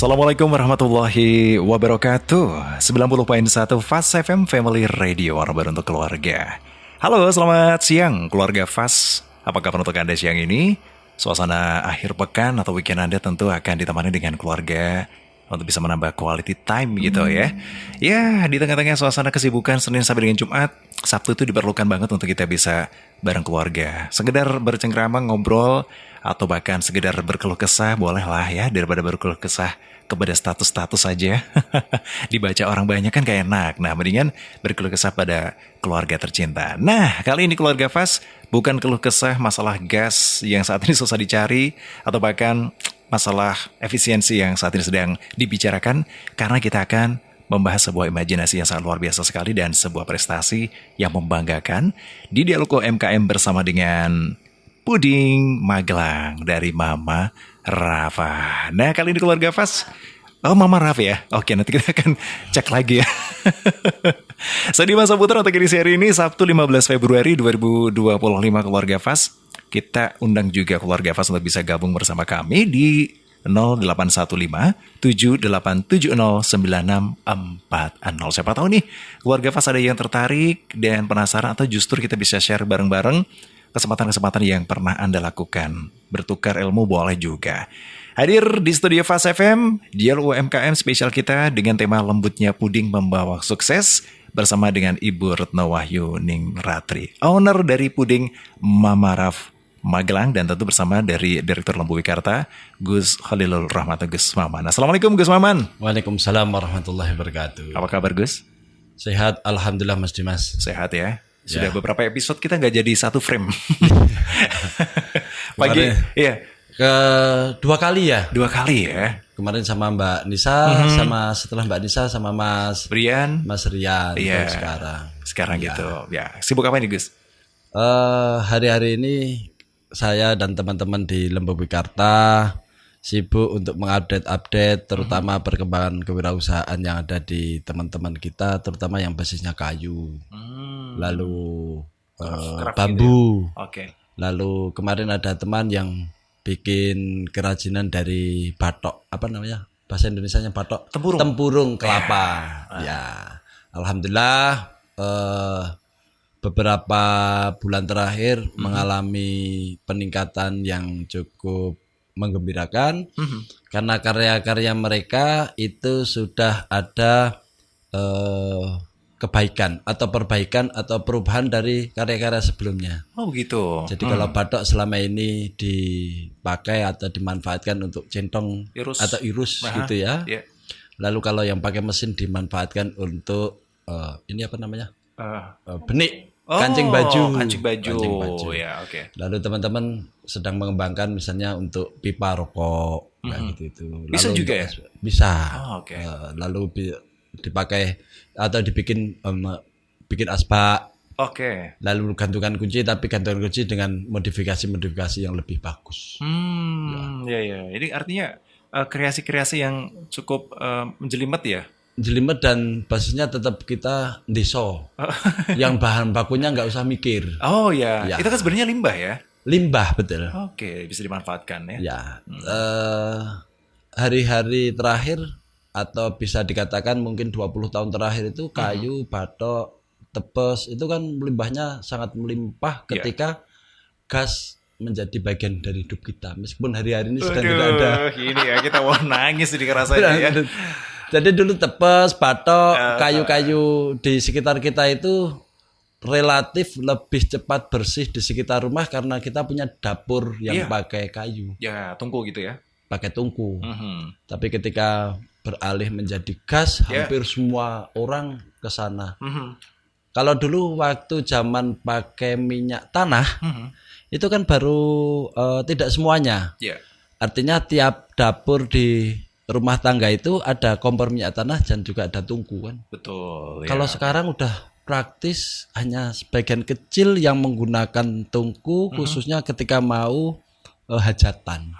Assalamualaikum warahmatullahi wabarakatuh. 90.1 Fast FM Family Radio, baru untuk keluarga. Halo, selamat siang keluarga Fast. Apa kabar untuk Anda siang ini? Suasana akhir pekan atau weekend Anda tentu akan ditemani dengan keluarga untuk bisa menambah quality time gitu ya. Ya, di tengah-tengah suasana kesibukan Senin sampai dengan Jumat, Sabtu itu diperlukan banget untuk kita bisa bareng keluarga. Sekedar bercengkrama, ngobrol, atau bahkan sekedar berkeluh kesah, boleh lah ya, daripada berkeluh kesah kepada status-status saja. Dibaca orang banyak kan gak enak. Nah, mendingan berkeluh kesah pada keluarga tercinta. Nah, kali ini keluarga Fast bukan keluh kesah masalah gas yang saat ini susah dicari, atau bahkan masalah efisiensi yang saat ini sedang dibicarakan, karena kita akan membahas sebuah imajinasi yang sangat luar biasa sekali dan sebuah prestasi yang membanggakan di Dialog UMKM bersama dengan Puding Magelang dari Mama Rafa. Nah, kali ini keluarga Fast, Mama Rafa ya. Oke, nanti kita akan cek lagi ya. Saya Dimas Saputra untuk edisi hari ini, Sabtu 15 Februari 2025 keluarga Fast. Kita undang juga keluarga Fast untuk bisa gabung bersama kami di 0815-7870-9640. Siapa tahu nih keluarga Fast ada yang tertarik dan penasaran, atau justru kita bisa share bareng-bareng kesempatan-kesempatan yang pernah Anda lakukan. Bertukar ilmu boleh juga. Hadir di studio Fast FM, Dialog UMKM spesial kita dengan tema Lembutnya Puding Membawa Sukses bersama dengan Ibu Retno Wahyu Ning Ratri, owner dari Puding Mama Raf Magelang, dan tentu bersama dari Direktur Lembu Wikarta, Gus Khalilul Rahmat Gus Maman. Assalamualaikum Gus Maman. Waalaikumsalam warahmatullahi wabarakatuh. Apa kabar Gus? Sehat, alhamdulillah Mas Dimas. Sehat ya. Sudah beberapa episode kita nggak jadi satu frame. Pagi, iya. Dua kali ya. Kemarin sama Mbak Nisa, sama setelah Mbak Nisa sama Mas Rian. Iya. Sekarang gitu. Ya, sibuk apa nih Gus? Hari-hari ini saya dan teman-teman di Lembu Wikarta sibuk untuk mengupdate terutama perkembangan kewirausahaan yang ada di teman-teman kita, terutama yang basisnya kayu, lalu bambu. Oke. Lalu kemarin ada teman yang bikin kerajinan dari batok, apa namanya bahasa Indonesianya batok? Tempurung kelapa. Ya, alhamdulillah beberapa bulan terakhir mengalami peningkatan yang cukup menggembirakan, karena karya-karya mereka itu sudah ada kebaikan atau perbaikan atau perubahan dari karya-karya sebelumnya. Oh gitu. Jadi kalau batok selama ini dipakai atau dimanfaatkan untuk centong atau irus gitu ya. Yeah. Lalu kalau yang pakai mesin dimanfaatkan untuk ini apa namanya? Benik. Kancing baju. Ya, oke. Lalu teman-teman sedang mengembangkan misalnya untuk pipa rokok, gitu. Bisa juga ya? Bisa. Oke. Lalu dipakai atau bikin asbak. Oke. Lalu gantungan kunci, tapi gantungan kunci dengan modifikasi yang lebih bagus. Ya. Ini artinya kreasi-kreasi yang cukup menjelimet ya? Jelimet, dan basisnya tetap kita deso. Yang bahan bakunya nggak usah mikir. Oh ya. Itu kan sebenarnya limbah ya? Limbah, betul. Oke, bisa dimanfaatkan ya. Ya. Hari-hari terakhir atau bisa dikatakan mungkin 20 tahun terakhir itu kayu, batok, tepes itu kan limbahnya sangat melimpah ketika gas menjadi bagian dari hidup kita. Meskipun hari-hari ini sedang tidak ada. Ini ya, kita mau nangis di rasanya ya. Jadi dulu tepes, batok, kayu-kayu di sekitar kita itu relatif lebih cepat bersih di sekitar rumah karena kita punya dapur yang pakai kayu. Ya, tungku gitu ya. Pakai tungku. Tapi ketika beralih menjadi gas, hampir semua orang ke sana. Kalau dulu waktu zaman pakai minyak tanah, itu kan baru tidak semuanya. Artinya tiap dapur di rumah tangga itu ada kompor minyak tanah dan juga ada tungku kan. Betul. Kalau sekarang udah praktis hanya sebagian kecil yang menggunakan tungku, khususnya ketika mau hajatan.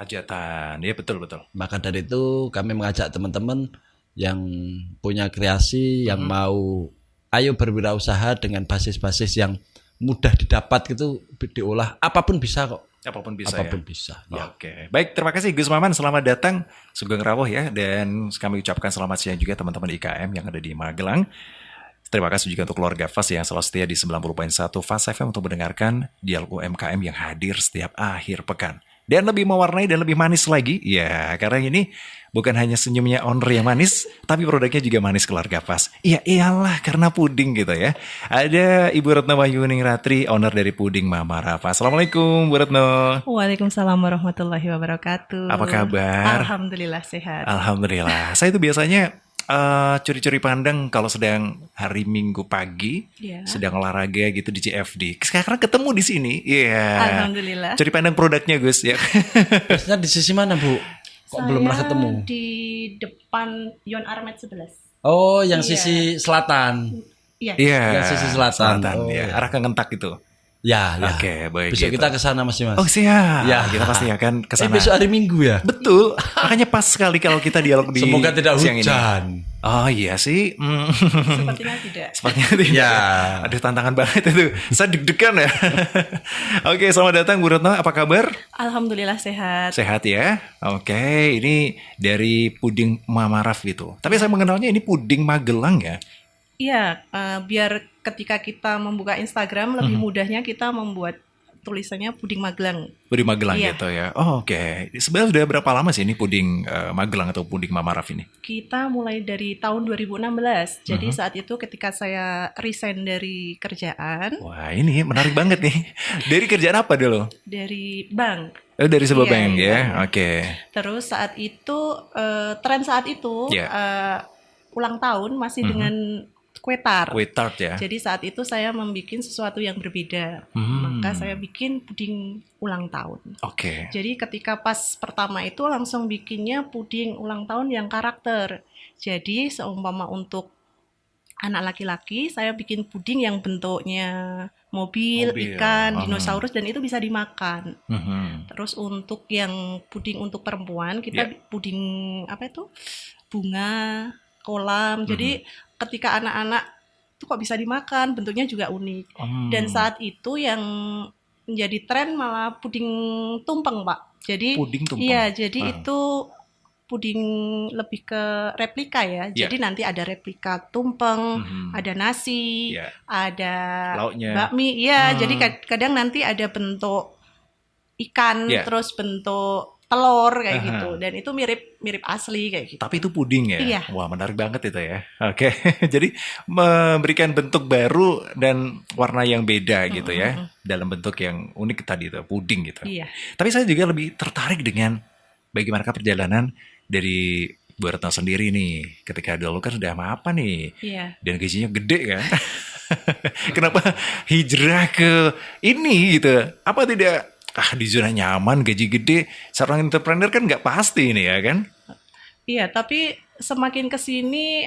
Ya betul. Maka dari itu kami mengajak teman-teman yang punya kreasi, yang mau ayo berwirausaha dengan basis-basis yang mudah didapat gitu, diolah apapun bisa kok. Apapun bisa Apapun ya. bisa. Ya. Oke, baik, terima kasih Gus Maman, selamat datang Sugeng Rawuh ya, dan kami ucapkan selamat siang juga teman-teman IKM yang ada di Magelang. Terima kasih juga untuk keluarga FAS yang selalu setia di 90.1 FAS FM untuk mendengarkan dialog UMKM yang hadir setiap akhir pekan. Dan lebih mewarnai dan lebih manis lagi, ya karena ini bukan hanya senyumnya owner yang manis, tapi produknya juga manis keluarga FAS. Iya iyalah karena puding gitu ya. Ada Ibu Retno Wahyuning Ratri, owner dari Puding Mama Rafa. Assalamualaikum Bu Retno. Waalaikumsalam warahmatullahi wabarakatuh. Apa kabar? Alhamdulillah sehat. Alhamdulillah. Saya itu biasanya curi-curi pandang kalau sedang hari Minggu pagi, Iya. sedang olahraga gitu di CFD. Sekarang ketemu di sini. Iya. Alhamdulillah. Curi pandang produknya Gus ya. Biasanya di sisi mana, Bu? Kok belum pernah ketemu? Di depan Yon Armet 11. Oh, yang Iya. sisi selatan. Iya. Iya. Yang sisi selatan. Oh, ya. iya. Arah ke Ngentak itu. Ya. Oke, baik Besok gitu. kita ke sana Mas Dimas. Oh siap. Ya. Kita pasti akan ke sana. Besok hari Minggu ya. Betul. Makanya pas sekali kalau kita dialog di Semoga tidak siang ini. hujan. Oh iya sih. Sepertinya tidak. Sepertinya tidak. Ya. Aduh tantangan banget itu. Saya deg-degan ya. Oke, selamat datang Bu Retno. Apa kabar? Alhamdulillah sehat. Sehat ya. Oke, ini dari Puding Mama Raf gitu. Tapi saya mengenalnya ini Puding Magelang ya. Iya, biar ketika kita membuka Instagram lebih mudahnya kita membuat tulisannya Puding Magelang. Puding Magelang Iya. gitu ya. Oh, oke. Sebenarnya sudah berapa lama sih ini Puding Magelang atau Puding Mama Raf ini? Kita mulai dari tahun 2016. Jadi saat itu ketika saya resign dari kerjaan, Wah, ini menarik banget nih. Dari kerjaan apa dulu? dari bank. Dari sebuah Iya, bank iya, ya. iya. Oke. Terus saat itu tren saat itu Iya. ulang tahun masih dengan kue tart. Kue tart ya. Jadi saat itu saya membuat sesuatu yang berbeda. Maka saya bikin puding ulang tahun. Oke. Jadi ketika pas pertama itu langsung bikinnya puding ulang tahun yang karakter. Jadi seumpama untuk anak laki-laki saya bikin puding yang bentuknya mobil, ikan, dinosaurus dan itu bisa dimakan. Terus untuk yang puding untuk perempuan kita puding apa itu? Bunga, kolam. Jadi ketika anak-anak itu kok bisa dimakan, bentuknya juga unik. Dan saat itu yang menjadi tren malah puding tumpeng, Pak. Jadi Puding tumpeng. iya, jadi itu puding lebih ke replika ya. Jadi nanti ada replika tumpeng, ada nasi, Iya. ada Lauknya. bakmi. Iya, jadi kadang nanti ada bentuk ikan, Iya. terus bentuk telur kayak gitu. Dan itu mirip asli kayak gitu. Tapi itu puding ya? Iya. Wah menarik banget itu ya. Oke, jadi memberikan bentuk baru dan warna yang beda gitu ya. Dalam bentuk yang unik tadi itu, puding gitu. Iya. Tapi saya juga lebih tertarik dengan bagaimana perjalanan dari Bu Retno sendiri nih. Ketika dulu kan sudah mapan nih. Iya. Dan gajinya gede kan. Kenapa hijrah ke ini gitu? Apa tidak di zona nyaman, gaji gede, seorang entrepreneur kan nggak pasti ini ya kan? Iya, tapi semakin kesini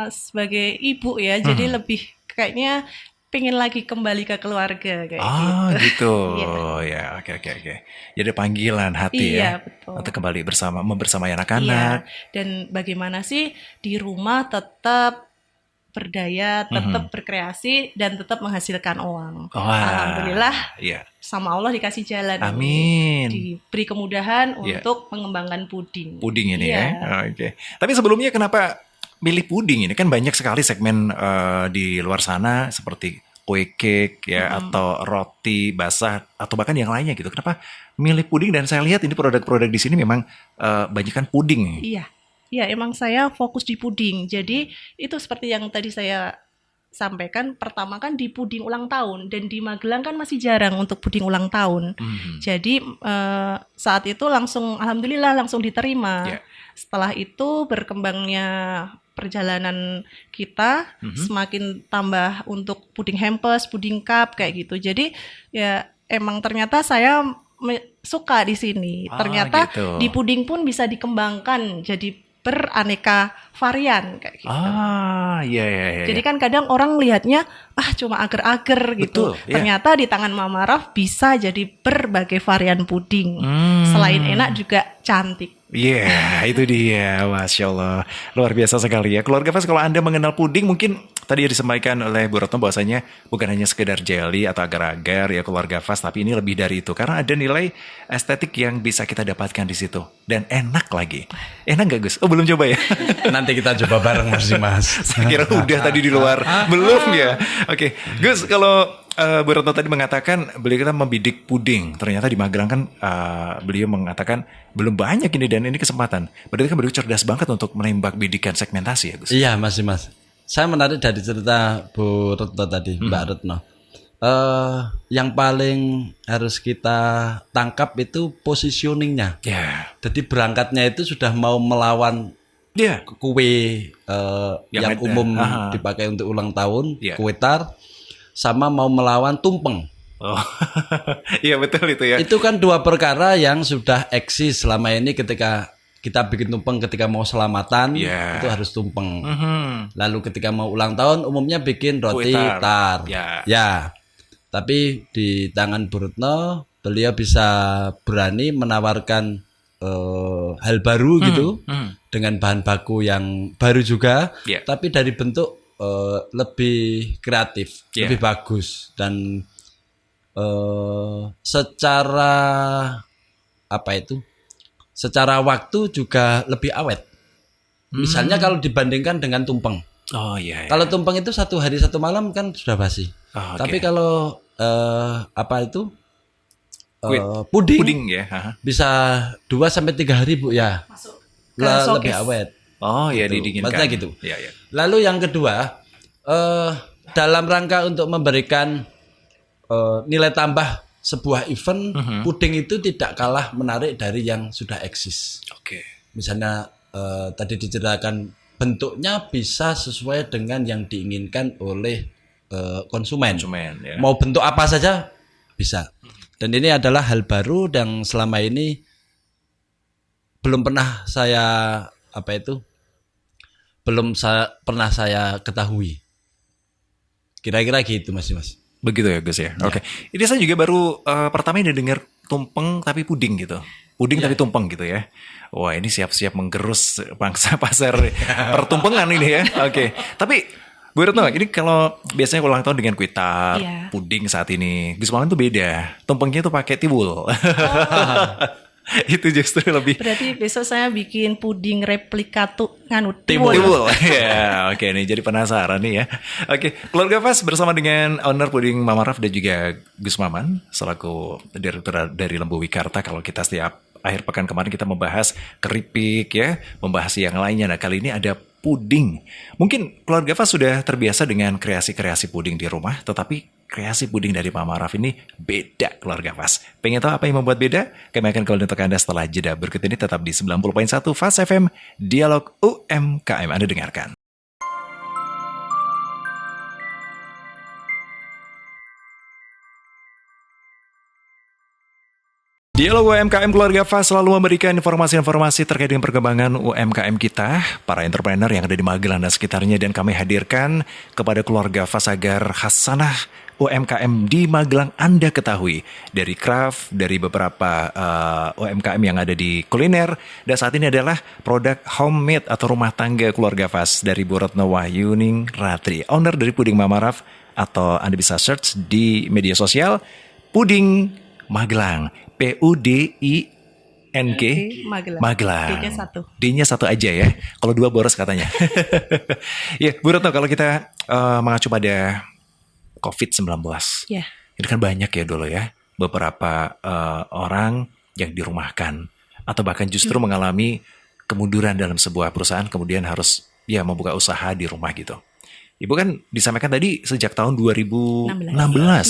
sebagai ibu ya, jadi lebih kayaknya pengen lagi kembali ke keluarga kayak gitu. Iya. Ya, oke. Jadi panggilan hati Iya, ya. betul. Untuk kembali membersamai Iya, anak-anak. dan bagaimana sih di rumah tetap berdaya, tetap berkreasi dan tetap menghasilkan uang. Wah. Alhamdulillah Iya. sama Allah dikasih jalan. Amin. Diberi kemudahan Iya. untuk mengembangkan puding. Puding ini Iya. ya. Oke. Tapi sebelumnya kenapa milih puding ini? Kan banyak sekali segmen di luar sana seperti kue cake ya atau roti basah atau bahkan yang lainnya gitu. Kenapa milih puding? Dan saya lihat ini produk-produk di sini memang banyak kan puding. Iya. Ya, emang saya fokus di puding. Jadi itu seperti yang tadi saya sampaikan, pertama kan di puding ulang tahun, dan di Magelang kan masih jarang untuk puding ulang tahun. Jadi saat itu alhamdulillah langsung diterima. Yeah. Setelah itu berkembangnya perjalanan kita semakin tambah untuk puding hampers, puding cup kayak gitu. Jadi ya emang ternyata saya suka di sini. Ternyata gitu. di puding pun bisa dikembangkan jadi beraneka varian kayak gitu. Iya. Jadi kan kadang orang lihatnya cuma agar-agar gitu. Betul, iya. Ternyata di tangan Mama Raf bisa jadi berbagai varian puding. Selain enak juga cantik. Iya, itu dia. Masya Allah. Luar biasa sekali ya. Keluarga Fas, kalau Anda mengenal puding, mungkin tadi disampaikan oleh Bu Retno bahwasanya bukan hanya sekedar jelly atau agar-agar ya keluarga Fas, tapi ini lebih dari itu. Karena ada nilai estetik yang bisa kita dapatkan di situ. Dan enak lagi. Enak gak Gus? Oh belum coba ya? Nanti kita coba bareng Mas. Saya kira udah tadi di luar. Belum ya? Oke. Gus, kalau Bu Retno tadi mengatakan beliau kita membidik puding. Ternyata di Magelang kan beliau mengatakan belum banyak ini dan ini kesempatan. Berarti kan beliau cerdas banget untuk menembak bidikan segmentasi ya Gus? Iya Mas. Saya menarik dari cerita Bu Retno tadi, Mbak Retno. Yang paling harus kita tangkap itu positioningnya. Ya. Jadi berangkatnya itu sudah mau melawan Ya. kue yang ada. umum Aha. dipakai untuk ulang tahun, Ya. kue tar, sama mau melawan tumpeng. Oh, iya betul itu ya. Itu kan dua perkara yang sudah eksis selama ini. Ketika kita bikin tumpeng ketika mau selamatan, Ya. itu harus tumpeng. Mhm. Lalu ketika mau ulang tahun umumnya bikin roti Kue tar. tar. Ya. Tapi di tangan Bu Retno, beliau bisa berani menawarkan hal baru gitu dengan bahan baku yang baru juga, Ya. tapi dari bentuk lebih kreatif, Ya. lebih bagus dan secara apa itu? Secara waktu juga lebih awet. Misalnya kalau dibandingkan dengan tumpeng. Oh iya. Kalau tumpeng itu 1 hari 1 malam kan sudah basi. Oh, oke. Tapi kalau apa itu? Kue- Puding, Puding ya. Aha. bisa 2 sampai 3 hari Bu ya. Masuk ke showcase. Lebih awet. Oh ya Gitu. didinginkan. Maksudnya gitu. Iya iya. Lalu yang kedua, dalam rangka untuk memberikan nilai tambah sebuah event, puding itu tidak kalah menarik dari yang sudah eksis. Oke. Misalnya tadi diceritakan bentuknya bisa sesuai dengan yang diinginkan oleh konsumen. Konsumen ya. Mau bentuk apa saja bisa. Dan ini adalah hal baru yang selama ini belum pernah saya pernah saya ketahui. Kira-kira gitu Mas. Begitu ya Gus ya. Oke. Ini saya juga baru pertama ini dengar tumpeng tapi puding gitu. Puding tapi tumpeng gitu ya. Wah ini siap-siap menggerus pangsa pasar pertumpengan ini ya. Oke. Tapi Bu Retno, ini kalau biasanya ulang tahun dengan kue tar, Iya. puding saat ini, Gus Malan tuh beda. Tumpengnya tuh pakai tiwul. Itu justru lebih Berarti besok saya bikin puding replika tiwul. tiwul. Ya, oke nih jadi penasaran nih ya. Oke, keluarga Fas bersama dengan owner puding Mama Raf dan juga Gus Maman selaku direktur dari Lembu Wikarta. Kalau kita setiap akhir pekan kemarin kita membahas keripik ya, membahas yang lainnya. Nah, kali ini ada puding. Mungkin keluarga Fas sudah terbiasa dengan kreasi-kreasi puding di rumah, tetapi kreasi puding dari Mama Raf ini beda keluarga Fas. Pengen tahu apa yang membuat beda? Kami akan kembali untuk Anda setelah jeda. Berikut ini tetap di 90.1 Fas FM, Dialog UMKM. Anda dengarkan. Dialog UMKM Keluarga Fas selalu memberikan informasi-informasi terkait dengan perkembangan UMKM kita, para entrepreneur yang ada di Magelang dan sekitarnya, dan kami hadirkan kepada keluarga Fas agar khasanah UMKM di Magelang Anda ketahui. Dari craft, dari beberapa UMKM yang ada di kuliner, dan saat ini adalah produk homemade atau rumah tangga keluarga Fas dari Bu Retno Wahyuning Ratri, owner dari Puding Mama Raf, atau Anda bisa search di media sosial Puding Magelang. PUDING Magelang. D-nya 1. D-nya 1 aja ya. Kalau 2 boros katanya. Ya, Bu Retno, kalau kita mengacu pada COVID-19. Ya. Ini kan banyak ya dulu ya. Beberapa orang yang dirumahkan. Atau bahkan justru mengalami kemunduran dalam sebuah perusahaan. Kemudian harus ya membuka usaha di rumah gitu. Ibu kan disampaikan tadi sejak tahun 2016.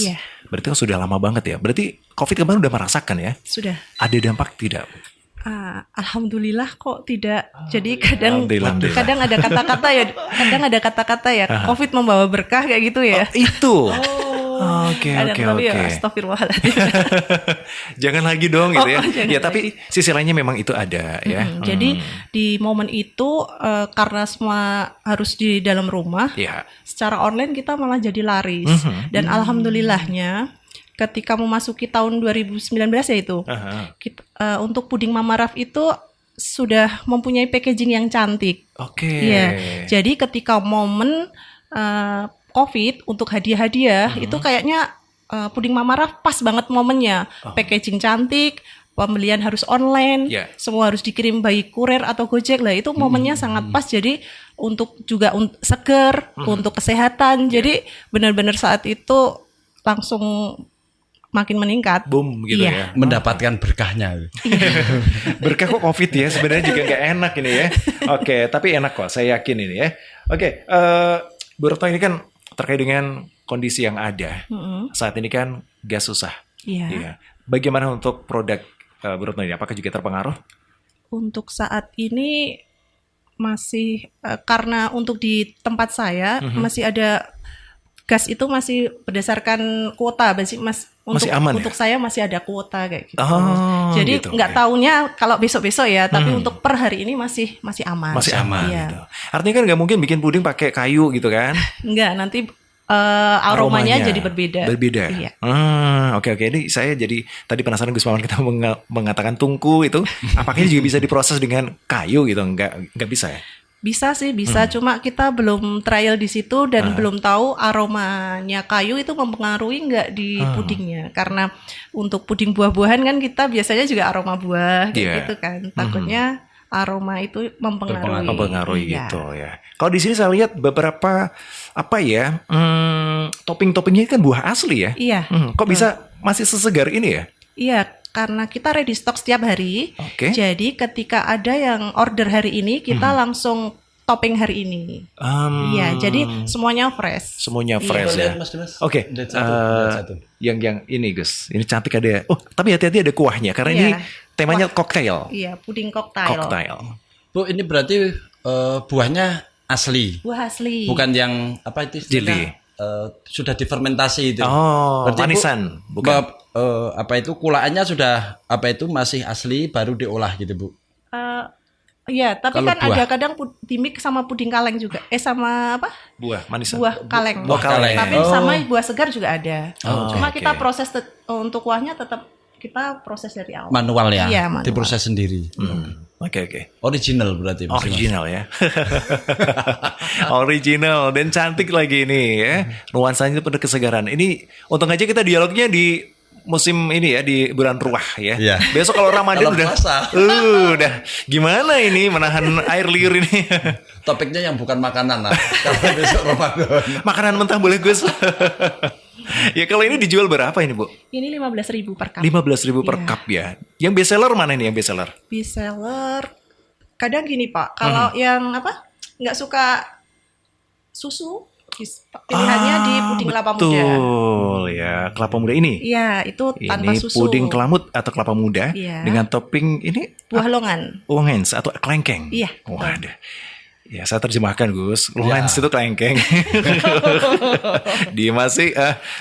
Iya. Berarti kan sudah lama banget ya. Berarti COVID kemarin udah merasakan ya. Sudah. Ada dampak tidak? Alhamdulillah kok tidak. Jadi kadang Alhamdulillah. kadang ada kata-kata ya. COVID membawa berkah kayak gitu ya. Itu. Oke. Tapi ya astagfirullahaladzim. Jangan lagi dong gitu ya. Jangan Ya tapi sisi lainnya memang itu ada ya. Jadi di momen itu karena semua harus di dalam rumah, Ya. secara online kita malah jadi laris. Dan alhamdulillahnya ketika memasuki tahun 2019 ya itu, Aha. untuk puding Mama Raf itu sudah mempunyai packaging yang cantik. Oke. Iya. Jadi ketika momen COVID untuk hadiah-hadiah itu kayaknya puding Mama Raf pas banget momennya. Packaging cantik, pembelian harus online, semua harus dikirim by kurir atau Gojek lah. Itu momennya sangat pas. Jadi untuk juga seger, untuk kesehatan. Jadi benar-benar saat itu langsung makin meningkat. Boom gitu ya. Mendapatkan berkahnya. Berkah kok COVID ya, sebenarnya juga nggak enak ini ya. Oke, tapi enak kok, saya yakin ini ya. Oke, Bu Retno ini kan terkait dengan kondisi yang ada. Saat ini kan gas susah. Iya. Bagaimana untuk produk Bu Retno ini? Apakah juga terpengaruh? Untuk saat ini masih karena untuk di tempat saya masih ada gas itu masih berdasarkan kuota, masih aman untuk saya masih ada kuota kayak gitu. Jadi gitu, nggak taunya kalau besok-besok ya, tapi untuk per hari ini masih aman. Masih aman. Iya. Gitu. Artinya kan nggak mungkin bikin puding pakai kayu gitu kan? Nggak, nanti aromanya jadi berbeda. Berbeda. Iya. Oke. Ini saya jadi tadi penasaran Gus Maman kita mengatakan tungku itu, apakah ini juga bisa diproses dengan kayu gitu? Nggak bisa ya? Bisa sih, bisa. Cuma kita belum trial di situ dan belum tahu aromanya kayu itu mempengaruhi nggak di pudingnya. Karena untuk puding buah-buahan kan kita biasanya juga aroma buah kayak gitu kan. Takutnya aroma itu mempengaruhi. Gitu ya. Kalau di sini saya lihat beberapa topping-toppingnya kan buah asli ya. Iya. Kok bisa masih sesegar ini ya? Iya, karena kita ready stock setiap hari. Oke. Jadi ketika ada yang order hari ini, kita langsung topping hari ini. Iya, jadi semuanya fresh. Semuanya fresh ya. Mas. Oke. Lihat satu. Yang ini Gus, ini cantik ada. Oh, tapi hati-hati ada kuahnya karena ini temanya cocktail. Iya, puding cocktail. Bu, ini berarti buahnya asli. Buah asli. Bukan yang apa itu Jelly. Sudah difermentasi itu. Berarti manisan, bukan? Kulaannya sudah masih asli baru diolah gitu, Bu. Iya, tapi Kalau kan buah. ada kadang dimix sama puding kaleng juga. Sama apa? Buah manisan. Buah kaleng. Buah kaleng. Tapi sama buah segar juga ada. Cuma oke. kita proses untuk kuahnya tetap kita proses dari awal. Manual ya. Iya, manual. Diproses sendiri. Oke. Original berarti Mas. Original ya. Original dan cantik lagi ini ya. Nuansanya penuh kesegaran. Ini untung aja kita dialognya di musim ini ya, di bulan Ruah ya. Iya. Besok kalau Ramadan Kalau udah puasa. udah gimana ini menahan air liur ini. Topiknya yang bukan makanan lah. Kalau besok Ramadan. Makanan mentah boleh Gus. Ya kalau ini dijual berapa ini Bu? Ini 15.000 per cup. 15.000 per cup ya. Yang best seller mana ini yang best seller? Best seller kadang gini Pak, kalau yang nggak suka susu, pilihannya di puding kelapa muda. Betul ya, kelapa muda ini. Iya, itu tanpa Ini susu. puding kelamut atau kelapa muda dengan topping ini Buah longan. Longhens atau kelengkeng. Iya. Waduh. Ya saya terjemahkan Gus. Longhens itu kelengkeng. Dia masih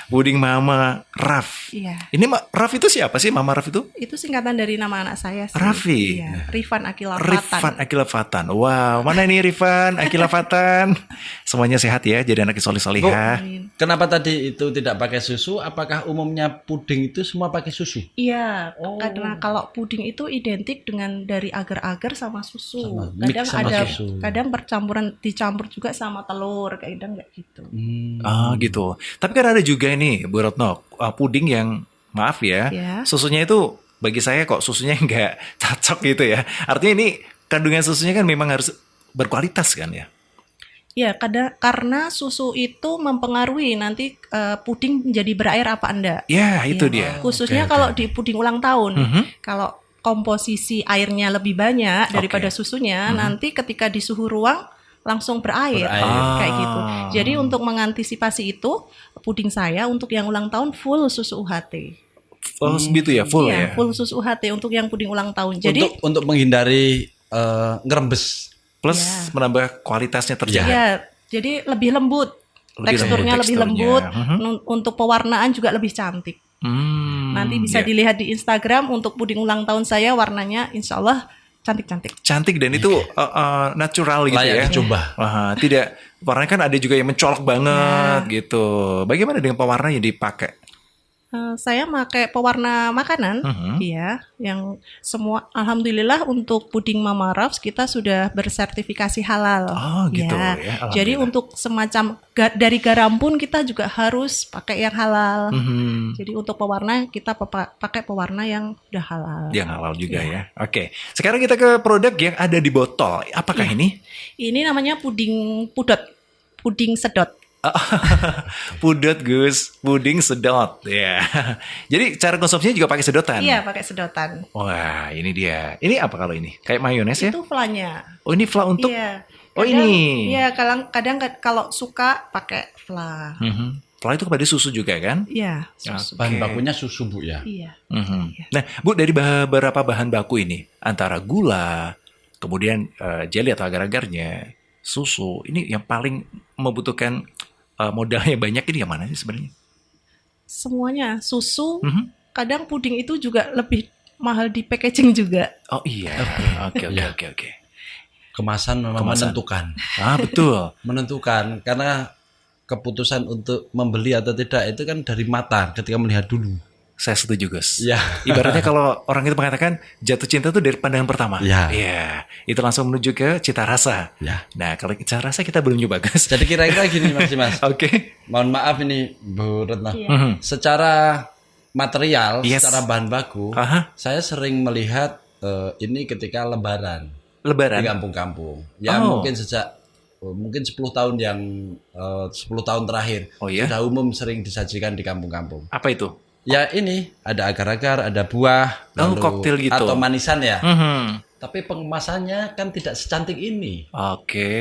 puding Mama Raf. Iya. Ini Raf itu siapa sih Mama Raf itu? Itu singkatan dari nama anak saya sih. Raffi. Iya, Rifan Akila Rifan Fatan. Akila Fatan. Wow, mana ini Rifan Akila Fatan? Semuanya sehat ya, jadi anak soleh solihah. Amin. Kenapa tadi itu tidak pakai susu? Apakah umumnya puding itu semua pakai susu? Iya, karena kalau puding itu identik dengan dari agar-agar sama susu. Mix Kadang sama ada, susu. kadang dicampur juga sama telur, kadang nggak gitu. Gitu. Tapi kan ada juga ini Bu Retno, puding yang maaf ya, Ya. susunya itu bagi saya kok susunya nggak cocok gitu ya. Artinya ini kandungan susunya kan memang harus berkualitas kan ya. Ya, karena susu itu mempengaruhi nanti puding menjadi berair apa enggak. Ya, itu Ya. dia. Khususnya Oke, kalau di puding ulang tahun. Kalau komposisi airnya lebih banyak daripada susunya, nanti ketika di suhu ruang langsung berair. Kayak gitu. Jadi untuk mengantisipasi itu, puding saya untuk yang ulang tahun full susu UHT. Oh, gitu ya, full Iya, ya. full susu UHT untuk yang puding ulang tahun. Jadi untuk menghindari ngerembes. Plus menambah kualitasnya terjaga. ya, jadi lebih lembut. Teksturnya lebih lembut. Untuk pewarnaan juga lebih cantik. Nanti bisa dilihat di Instagram untuk puding ulang tahun saya, warnanya insya Allah cantik-cantik. Cantik dan itu natural gitu Layak ya. dicoba. Tidak, warnanya kan ada juga yang mencolok banget gitu. Bagaimana dengan pewarna yang dipakai? Saya pakai pewarna makanan, ya, yang semua alhamdulillah untuk puding Mama Rafs kita sudah bersertifikasi halal. Oh, gitu ya, Jadi alhamdulillah. untuk semacam dari garam pun kita juga harus pakai yang halal. Jadi untuk pewarna kita pakai pewarna yang udah halal. Yang halal juga ya. Oke. Sekarang kita ke produk yang ada di botol. Apakah ini? Ini namanya puding pudot, puding sedot. Pudot Gus, puding sedot. Ya. Jadi cara konsumsinya juga pakai sedotan. Iya, pakai sedotan. Wah, ini dia. Ini apa kalau ini? Kayak mayones ya? Itu flanya. Oh, ini fla untuk. Iya. Oh, ini. Iya, kadang kalau suka pakai fla. Fla itu kepada susu juga kan? Iya, susu. Bahan bakunya susu Bu ya. Iya. Nah, Bu, dari beberapa bahan baku ini, antara gula, kemudian jelly atau agar-agarnya, susu, ini yang paling membutuhkan modalnya banyak ini yang mana sih sebenarnya? Semuanya susu. Kadang puding itu juga lebih mahal di packaging juga. Oh iya, oke. Kemasan memang menentukan. Ah, betul. Menentukan karena keputusan untuk membeli atau tidak itu kan dari mata ketika melihat dulu. Saya setuju, Gus. Ya. Ibaratnya kalau orang itu mengatakan jatuh cinta itu dari pandangan pertama. Ya. Iya. Itu langsung menuju ke cita rasa. Ya. Nah, kalau cita rasa kita belum nyoba, Gus. Jadi kira-kira gini Mas. Oke. Mohon maaf ini Bu Retno. Iya. Secara material, Yes. secara bahan baku, saya sering melihat ini ketika lebaran di Lebaran. kampung-kampung. Ya mungkin sejak mungkin 10 tahun yang 10 tahun terakhir Oh, iya? sudah umum sering disajikan di kampung-kampung. Apa itu? Ya ini ada agar-agar, ada buah, Oh, koktail gitu. atau manisan ya. Mhm. Tapi pengemasannya kan tidak secantik ini. Oke.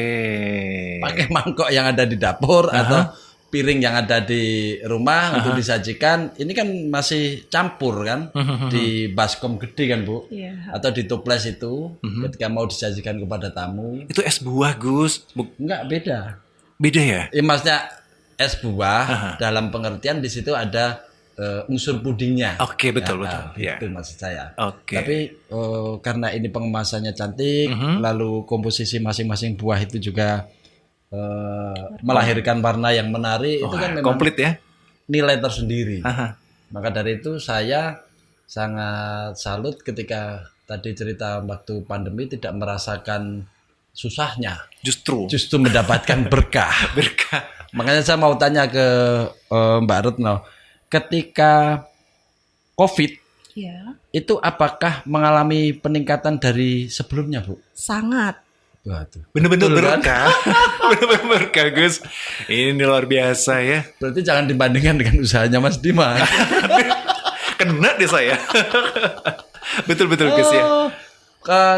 Pakai mangkok yang ada di dapur atau piring yang ada di rumah untuk disajikan. Ini kan masih campur kan di baskom gede kan Bu, Iya. atau di toples itu ketika mau disajikan kepada tamu. Itu es buah, Gus. Enggak beda. Beda ya? Maksudnya es buah dalam pengertian di situ ada unsur pudingnya. Oke, betul. Itu Ya. maksud saya. Oke. Tapi karena ini pengemasannya cantik, lalu komposisi masing-masing buah itu juga melahirkan warna yang menarik, itu kan memang komplit ya? nilai tersendiri. Maka dari itu saya sangat salut ketika tadi cerita waktu pandemi tidak merasakan susahnya, Justru mendapatkan berkah. berkah. Makanya saya mau tanya ke Mbak Retno, ketika COVID Iya. itu apakah mengalami peningkatan dari sebelumnya, Bu? Sangat. Waduh. Bener-bener Betul kan? berkah. Bener-bener berkah, Gus. Ini luar biasa ya. Berarti jangan dibandingkan dengan usahanya Mas Dimas. Kena deh saya. Betul-betul, Gus ya.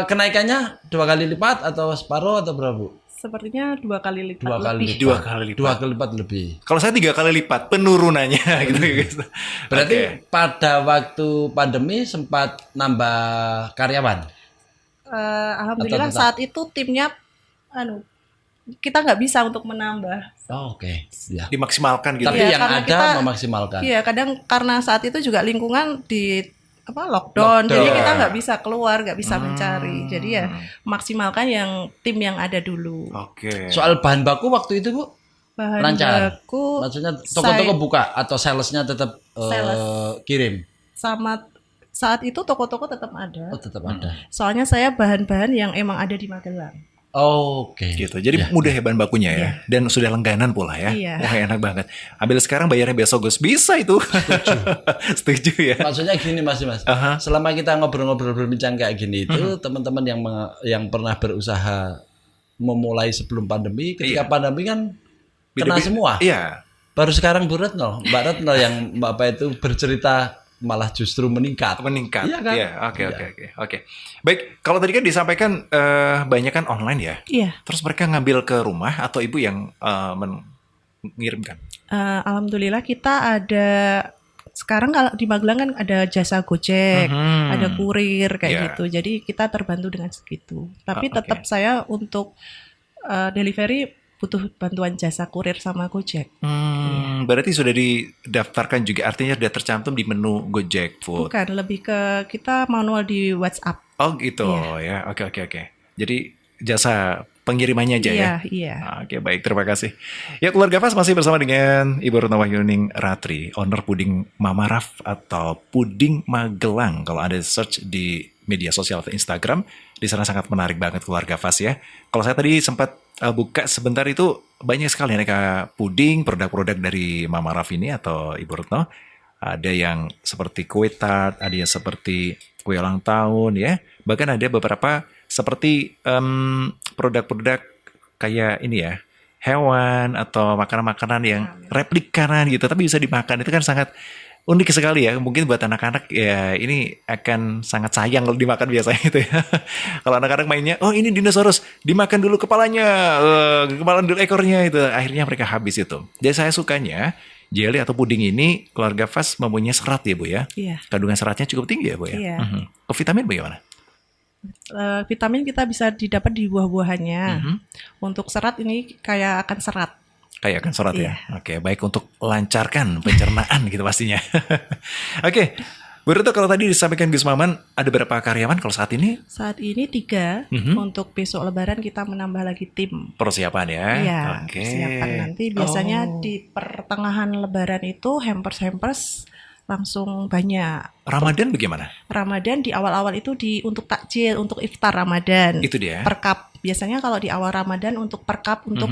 Kenaikannya 2 kali lipat atau separuh atau berapa, Bu? Sepertinya 2 kali lipat 2 kali lebih. lipat. 2 kali lipat. 2 kali lipat lebih. Kalau saya 3 kali lipat penurunannya gitu, Gus. Berarti Oke. pada waktu pandemi sempat nambah karyawan. Alhamdulillah Atau tetap? saat itu timnya kita nggak bisa untuk menambah. Oh, oke. Ya. Dimaksimalkan gitu. Tapi Iya, yang karena ada kita- memaksimalkan. Iya, kadang karena saat itu juga lingkungan di lockdown, jadi kita nggak bisa keluar, nggak bisa mencari. Jadi ya maksimalkan yang tim yang ada dulu. Oke. Soal bahan baku waktu itu, Bu, Bahan lancar. baku Maksudnya toko-toko buka atau salesnya tetap Sales. kirim? sama saat itu toko-toko tetap ada. Oh, tetap ada. Soalnya saya bahan-bahan yang emang ada di Magelang. Oke. Gitu. Jadi mudah ya bahan bakunya ya. Dan sudah langganan pula ya. Iya. Wah, enak banget. Ambil sekarang bayarnya besok, Gus. Bisa itu. Setuju ya. Maksudnya gini Mas. Selama kita ngobrol-ngobrol berbincang kayak gini itu teman-teman yang pernah berusaha memulai sebelum pandemi, ketika pandemi kan kena Beda-beda. semua. Iya. Baru sekarang Bu Retno, Mbak Retno yang Bapak itu bercerita malah justru meningkat. Meningkat. Iya kan? Iya, oke. Baik, kalau tadi kan disampaikan banyak kan online ya. Iya. Terus mereka ngambil ke rumah atau ibu yang mengirimkan? Alhamdulillah kita ada sekarang kalau di Magelang kan ada jasa Gojek, ada kurir kayak Iya. gitu. Jadi kita terbantu dengan segitu. Tapi oke. tetap saya untuk delivery butuh bantuan jasa kurir sama Gojek. Berarti sudah didaftarkan juga, artinya sudah tercantum di menu Gojek Food. Bukan, lebih ke kita manual di WhatsApp. Oh gitu Iya. ya, oke. Jadi jasa pengirimannya aja ya? Iya. Oke, baik, terima kasih. Ya, keluarga Fas masih bersama dengan Ibu Retno Wahyuning Ratri, owner puding Mama Raf atau puding Magelang. Kalau Anda search di media sosial atau Instagram, di sana sangat menarik banget keluarga Fas ya. Kalau saya tadi sempat buka sebentar itu banyak sekali aneka puding, produk-produk dari Mama Raf ini atau Ibu Retno. Ada yang seperti kue tart, ada yang seperti kue ulang tahun ya. Bahkan ada beberapa seperti produk-produk kayak ini ya, hewan atau makanan-makanan yang replikanan gitu, tapi bisa dimakan. Itu kan sangat unik sekali ya. Mungkin buat anak-anak ya ini akan sangat sayang kalau dimakan biasanya itu ya. Kalau anak-anak mainnya, oh ini dinosaurus, dimakan dulu kepalanya, kepala dulu ekornya itu. Akhirnya mereka habis itu. Jadi saya sukanya jelly atau puding ini keluarga Fas mempunyai serat ya Bu ya. Iya. Kandungan seratnya cukup tinggi ya Bu ya. Iya. Ke vitamin bagaimana? Vitamin kita bisa didapat di buah-buahannya. Untuk serat ini kayak akan serat. Kayak akan serat ya. Oke, baik untuk lancarkan pencernaan gitu pastinya. Oke, Bu Retno, kalau tadi disampaikan Gus Maman, ada berapa karyawan kalau saat ini? Saat ini 3. Untuk besok Lebaran kita menambah lagi tim. Persiapan ya? Iya, Oke. persiapan nanti biasanya di pertengahan Lebaran itu hampers langsung banyak. Ramadan bagaimana? Ramadan di awal-awal itu untuk takjil, untuk iftar Ramadan. Itu dia. Per cup. Biasanya kalau di awal Ramadan untuk per cup untuk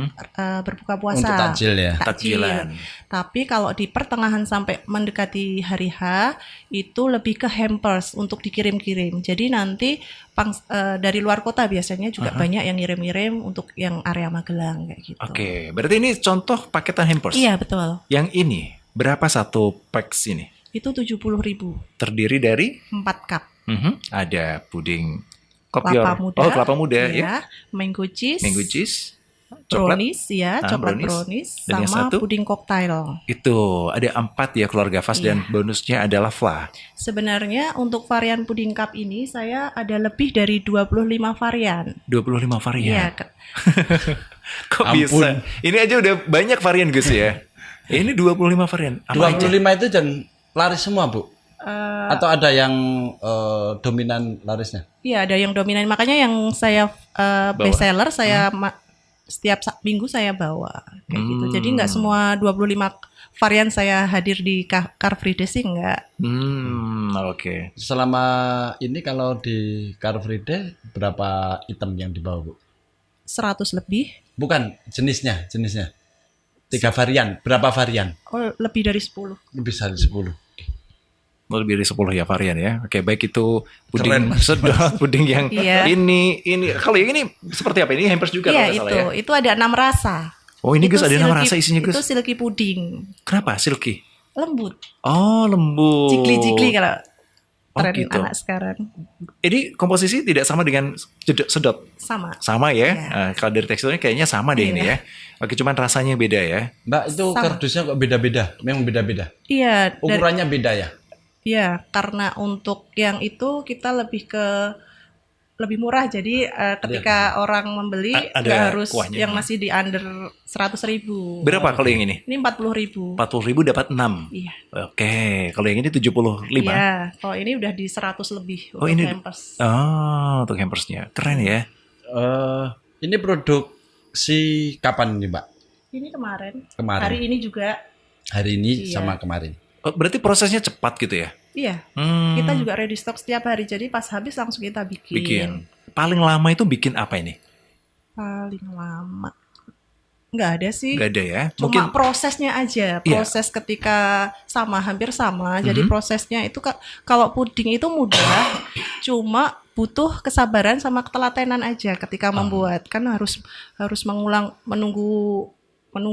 berbuka puasa. Untuk takjil ya. Takjilan. Tapi kalau di pertengahan sampai mendekati hari H itu lebih ke hampers untuk dikirim-kirim. Jadi nanti dari luar kota biasanya juga banyak yang ngirim-ngirim untuk yang area Magelang kayak gitu. Oke, berarti ini contoh paketan hampers. Iya, betul. Yang ini berapa satu packs ini? Itu 70.000. Terdiri dari 4 cup. ada puding Kelapa muda. Oh, kelapa muda ya. Mango cheese. Mango cheese. Coklat. Brownies ya, coklat brownies Dan yang sama satu? puding cocktail. Itu ada 4 ya keluarga Fas dan bonusnya adalah fla. Sebenarnya untuk varian puding cup ini saya ada lebih dari 25 varian. 25 varian. Iya, Kok Ampun. bisa? Ini aja udah banyak varian Gus ya. Ini 25 varian. Apa 25 aja? itu dan laris semua Bu? Atau ada yang dominan larisnya? Iya, ada yang dominan. Makanya yang saya best seller saya setiap minggu saya bawa kayak gitu. Jadi nggak semua 25 varian saya hadir di Car Free Day sih nggak. Oke. Selama ini kalau di Car Free Day berapa item yang dibawa Bu? 100 lebih. Bukan jenisnya. 3 varian. Berapa varian? Oh, lebih dari 10. Lebih dari 10. Lebih dari 10 ya varian ya. Oke, baik itu puding Keren. sedot, puding yang Iya. ini. Kalau yang ini seperti apa? Ini hampers juga Iya, kalau nggak itu. salah ya. Itu ada 6 rasa. Oh, ini Itu Gus ada 6 silky- rasa isinya Gus. Itu silky puding. Kenapa silky? Lembut. Oh, lembut. Jigli-jigli kalau Oh, tren gitu. anak sekarang. Ini komposisi tidak sama dengan sedot. Sama. Sama ya. Iya. Kalau dari teksturnya kayaknya sama deh ini ya. Oke, cuman rasanya beda ya. Mbak itu Sama. kardusnya kok beda-beda? Memang beda-beda? Iya, Ukurannya beda ya? iya, karena untuk yang itu kita lebih murah. Jadi ketika orang membeli Ada nggak harus kuahnya. yang masih di under 100.000. Berapa kalau yang ini? Ini 40.000. 40.000 dapat 6. Iya. Oke, kalau yang ini 75. Iya, kalau ini udah di 100 lebih Oh, untuk ini- hampers. Oh, untuk hampersnya. Keren ya. Ini produksi kapan nih Mbak? Ini kemarin. Kemarin. Hari ini juga. Hari ini Iya. sama kemarin. Oh, berarti prosesnya cepat gitu ya? Iya. Hmm, Kita juga ready stock setiap hari. Jadi pas habis langsung kita bikin. bikin. Paling lama itu bikin apa ini? Paling lama. Nggak ada sih. Gak ada ya? Cuma Mungkin prosesnya aja. Proses ketika hampir sama. Jadi prosesnya itu kalau puding itu mudah. Cuma butuh kesabaran sama ketelatenan aja ketika membuat. Kan harus mengulang, menunggu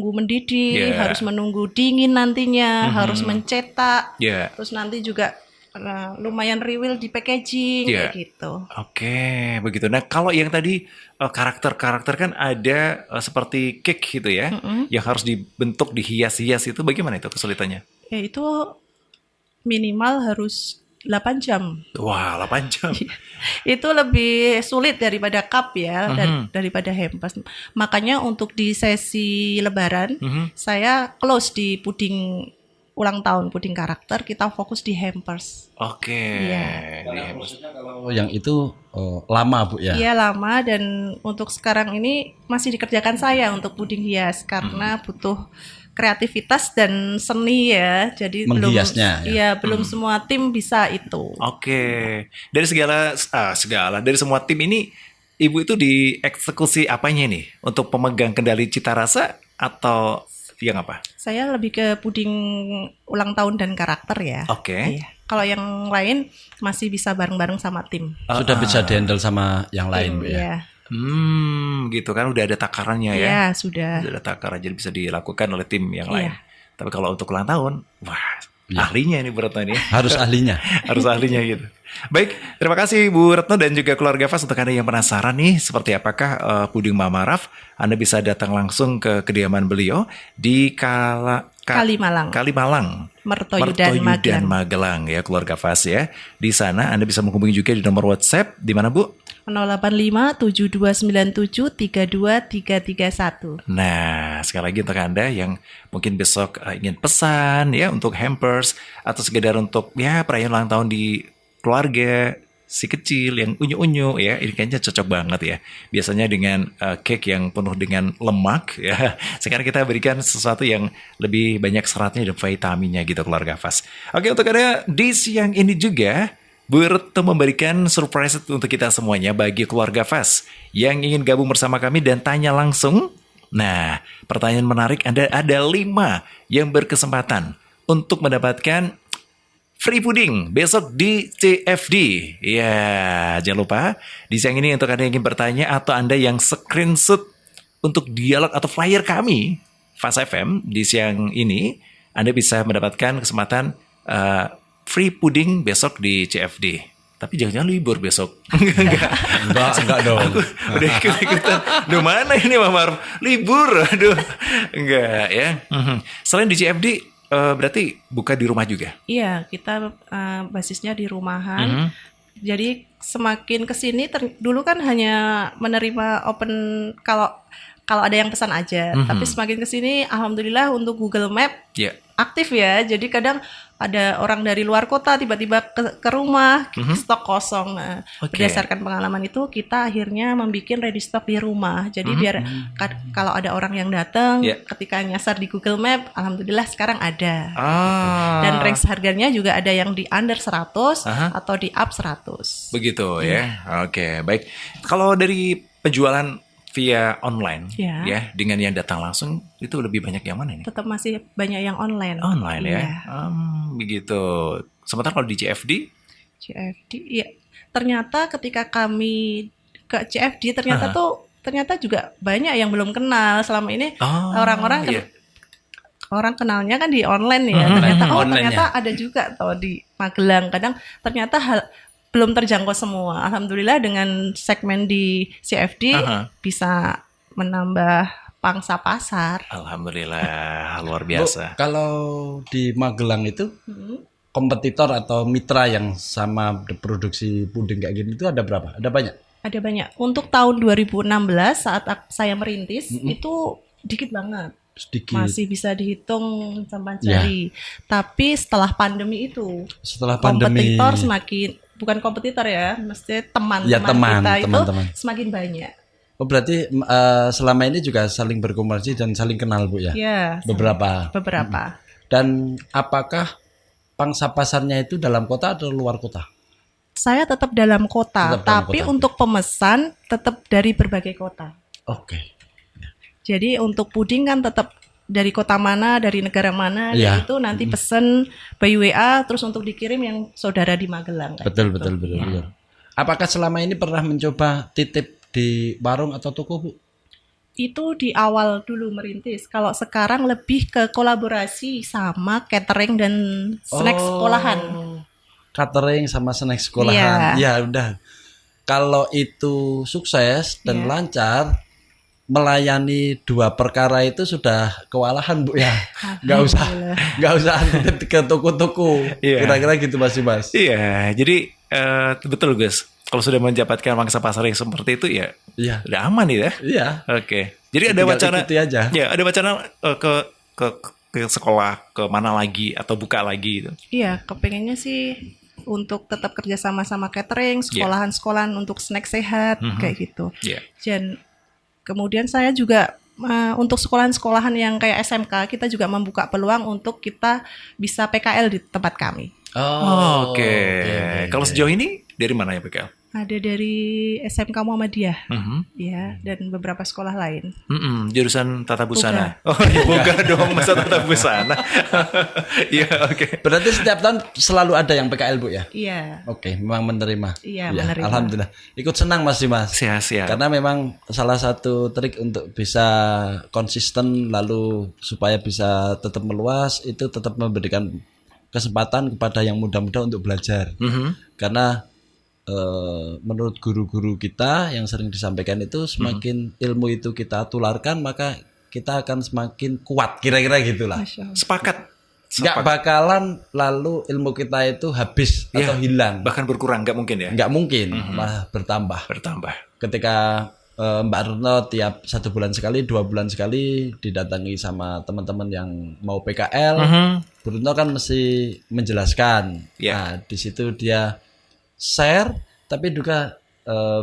mendidih, Yeah. harus menunggu dingin nantinya, harus mencetak. ya. Terus nanti juga lumayan rewill di packaging Yeah. kayak gitu. Oke, begitu. Nah, kalau yang tadi karakter-karakter kan ada seperti cake gitu ya, yang harus dibentuk, dihias-hias itu bagaimana itu kesulitannya? Ya itu minimal harus 8 jam. Wah, 8 jam. Itu lebih sulit daripada cup ya, daripada hampers. Makanya untuk di sesi lebaran, saya close di puding ulang tahun puding karakter, kita fokus di hampers. Oke. Iya. Di hampers. Kalau yang itu lama Bu ya? Iya lama, dan untuk sekarang ini masih dikerjakan saya untuk puding hias karena butuh kreativitas dan seni ya. Jadi Menghiasnya, belum belum semua tim bisa itu. Oke. Dari dari semua tim ini, Ibu itu dieksekusi apanya nih? Untuk pemegang kendali cita rasa atau yang apa? Saya lebih ke puding ulang tahun dan karakter ya. Oke. Iya. Kalau yang lain masih bisa bareng-bareng sama tim. Sudah bisa dihandle sama yang lain Bu ya? Iya. Gitu kan udah ada takarannya ya. Iya, sudah. Udah ada takaran jadi bisa dilakukan oleh tim yang lain. Iya. Tapi kalau untuk ulang tahun, wah, ahlinya ini Bu Retno ini. Harus ahlinya. Harus ahlinya gitu. Baik, terima kasih Bu Retno dan juga keluarga Fas. Untuk Anda yang penasaran nih seperti apakah puding Mama Raf, Anda bisa datang langsung ke kediaman beliau di Kalimalang. Mertoyu dan Magelang ya keluarga Fas ya. Di sana Anda bisa menghubungi juga di nomor WhatsApp di mana Bu? 085-7297-32331. Nah, sekali lagi untuk Anda yang mungkin besok ingin pesan ya untuk hampers atau sekedar untuk ya perayaan ulang tahun di keluarga si kecil yang unyu-unyu ya, ini kayaknya cocok banget ya. Biasanya dengan cake yang penuh dengan lemak ya. Sekarang kita berikan sesuatu yang lebih banyak seratnya dan vitaminnya gitu keluarga Fas. Oke, untuk Anda di siang ini juga Bu Retno memberikan surprise untuk kita semuanya bagi keluarga Fas yang ingin gabung bersama kami dan tanya langsung. Nah, pertanyaan menarik ada 5 yang berkesempatan untuk mendapatkan free pudding besok di CFD. Ya, jangan lupa di siang ini untuk Anda yang ingin bertanya atau Anda yang screenshot untuk dialog atau flyer kami Fas FM di siang ini, Anda bisa mendapatkan kesempatan free pudding besok di CFD. Tapi jangan-jangan libur besok. Enggak dong. Aku udah ikut-ikutan. Duh, mana ini Mama Raf? Libur. Aduh. Enggak ya. Selain di CFD, berarti buka di rumah juga? Iya, kita basisnya di rumahan. Jadi semakin kesini, dulu kan hanya menerima open kalau ada yang pesan aja. Tapi semakin kesini, alhamdulillah untuk Google Map aktif ya. Jadi kadang ada orang dari luar kota tiba-tiba ke rumah, stok kosong. Nah, berdasarkan pengalaman itu kita akhirnya membuat ready stock di rumah. Jadi biar kalau ada orang yang datang, ketika nyasar di Google Map, alhamdulillah sekarang ada. Dan range harganya juga ada yang di under 100 atau di up 100. Begitu ya. Oke, baik. Kalau dari penjualan via online ya dengan yang datang langsung itu lebih banyak yang mana nih? Tetap masih banyak yang online. Online ya. Begitu. Sementara kalau di CFD ya. Ternyata ketika kami ke CFD ternyata juga banyak yang belum kenal selama ini. Orang-orang orang kenalnya kan di online ya. Ternyata ada juga di Magelang. Kadang ternyata belum terjangkau semua. Alhamdulillah dengan segmen di CFD bisa menambah pangsa pasar. Alhamdulillah, luar biasa. Bu, kalau di Magelang itu kompetitor atau mitra yang sama produksi puding kayak gini itu ada berapa? Ada banyak? Ada banyak. Untuk tahun 2016 saat saya merintis itu dikit banget. Sedikit. Masih bisa dihitung sampai jari. Tapi setelah pandemi itu, kompetitor bukan kompetitor ya, mesti teman-teman kita itu semakin banyak. Oh berarti selama ini juga saling berkomunikasi dan saling kenal Bu ya? Iya. Beberapa. Dan apakah pangsa pasarnya itu dalam kota atau luar kota? Saya tetap dalam kota, tapi untuk pemesan tetap dari berbagai kota. Oke. Jadi untuk puding kan tetap dari kota mana, dari negara mana, dan itu nanti pesen by WA, terus untuk dikirim yang saudara di Magelang. Betul. Apakah selama ini pernah mencoba titip di warung atau toko Bu? Itu di awal dulu merintis. Kalau sekarang lebih ke kolaborasi sama catering dan snack sekolahan. Catering sama snack sekolahan. Ya udah. Kalau itu sukses dan lancar, melayani 2 perkara itu sudah kewalahan Bu ya. Nggak usah antri ke toko-toko. Kira-kira gitu Mas. Iya, jadi betul guys. Kalau sudah mendapatkan pangsa pasar yang seperti itu ya udah aman ya. Iya. Oke. Jadi ada wacana aja. Ya, ada wacana ke ke sekolah ke mana lagi atau buka lagi gitu? Iya, kepengennya sih untuk tetap kerja sama catering, sekolahan-sekolahan untuk snack sehat kayak gitu. Iya. Dan kemudian saya juga untuk sekolahan-sekolahan yang kayak SMK, kita juga membuka peluang untuk kita bisa PKL di tempat kami. Oke. Kalau sejauh ini dari mana ya PKL? Ada dari SMK Muhammadiyah, ya, dan beberapa sekolah lain. Jurusan tata busana. Oh ya bukan dong, masa tata busana. Iya oke. Berarti setiap tahun selalu ada yang PKL Bu ya? Iya. Oke, memang menerima. Iya, Ya, menerima. alhamdulillah. Ikut senang Mas Dimas. Siap. Karena memang salah satu trik untuk bisa konsisten lalu supaya bisa tetap meluas itu tetap memberikan kesempatan kepada yang muda-muda untuk belajar. Karena menurut guru-guru kita yang sering disampaikan itu semakin ilmu itu kita tularkan maka kita akan semakin kuat, kira-kira gitulah. Masya Allah. Sepakat. Nggak bakalan lalu ilmu kita itu habis atau hilang. Bahkan berkurang nggak mungkin ya? Nggak mungkin, malah bertambah. Ketika Mbak Retno tiap 1 bulan sekali, 2 bulan sekali didatangi sama teman-teman yang mau PKL, Bu Retno kan mesti menjelaskan. Nah, di situ dia share, tapi juga